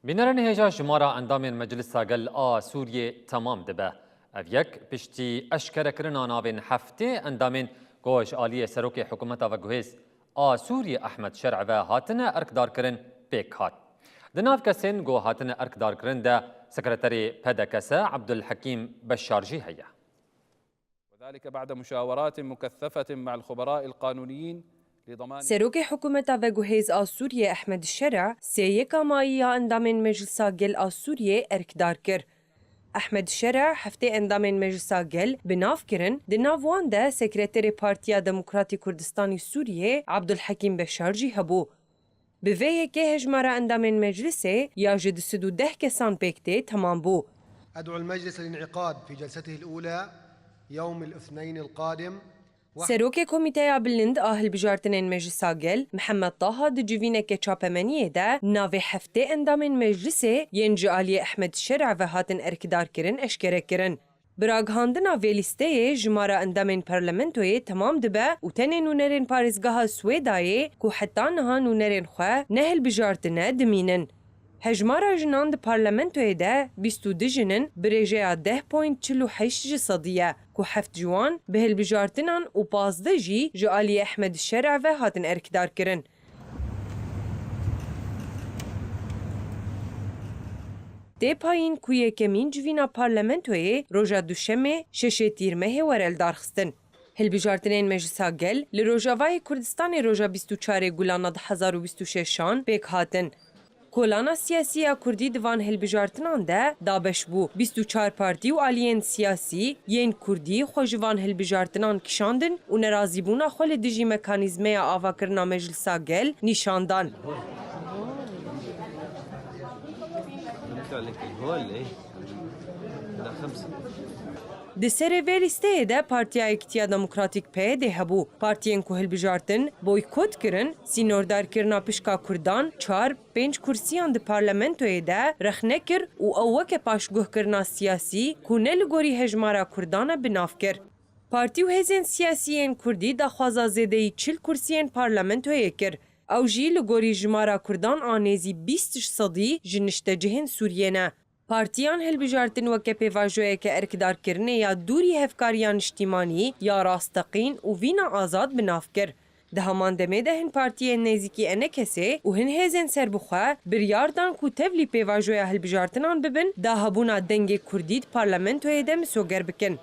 بنرن هجا جمارا اندام مجلس ساگل سوریه تمام دبه. اویک پشتی اشکره کرنا ناوین هفته اندام گوش آلی سروک حکومت و گوهیز سوریه احمد شرع و هاتن ارکدار کرن پیک هات. دناف کسین گو هاتن ارکدار کرن ده سکرتری پدکسه عبدالحکیم بشارجی هیا. وذلك بعد مشاورات مكثفة مع الخبراء القانونيين سروک حکومت و گوهیز سوریه احمد شرع سیکا مایی اندام مجلس گل سوریه ارکدار کر. احمد شرع هفته اندام مجلس گل بناف کرن دناف وان ده سکرتری پارتیا دموکراتی کردستانی سوریه عبدالحکیم بشارجی هبو. به وی که هجمارا اندام مجلسه یا جد سدو ده کسان بکته تمام بو. أدعو المجلس للانعقاد في جلسته الأولى يوم الاثنين القادم. سروک کمیته بلند آهل بجارتنین مجلس گل محمد طه دجوینه که چاپمنیه ده ناو هفته اندام مجلسه ینج آلی احمد شرع و هاتن ارکدار کرن اشکره کرن. براغهاندنا ویلیسته جمارا اندام پارلمنتوی تمام دبه و تنه نونرین پارزگاه سویدایه که حتی نها نونرین خواه نهل بجارتنه دمینن. هجمارا جنان ده پارلمنتوی ده 22 جنن برژه 10.48 صدیه که 7 جوان به هلبجارتنان و 15 جی جالی احمد شرع و هاتن ارکدار کرن. ده پایین کویه کمین جوینا پارلمنتوی روژا دوشمه ششه تیرمه ورل دارخستن. هلبجارتنین مجلس گل لروژاوای کردستان روژا 24 گولانا 2026 پیک هاتن. کولانا سیاسی کردی دوان هلبجارتنان ده دابش بو 24 پارتی و آلین سیاسی ین کردی خوشوان هلبجارتنان کشاندن و نرازی بونا خول دجی مکانیزمه آوا کرنا مجلسا گل نشاندان. د سر ویلیسته ده پارتیا اکتیا دموکراتیک په ده هبو پارتین کو هلبجارتن بویکوت کرن سینوردار کرنا پشکا کردان 4-5 کرسیان ده پارلمنتوی ده رخنه کر و اوک پاشگوه کرنا سیاسی کو نلگوری هجمارا کردان بناف کر. پارتی و هزین سیاسیین کردی دا خوازا زیده 40 کرسیین پارلمنتوی کر. او جی لگوری جمارا کردان آنیزی 20 صدی جنشت جهن سوریه نه. پارتیان هلبجارتن و که پیواجوه که ارکدار کرنه یا دوری هفکاریان اجتماعی یا راستقین و وینا آزاد بناف کر. ده همان دمه ده هن پارتیه نزیکی انه کسه و هن هزین سر بخواه بریاردان کو تفلی پیواجوه هلبجارتنان ببن ده هبونا دنگ کردید پارلمنتوی ده مسوگر بکن.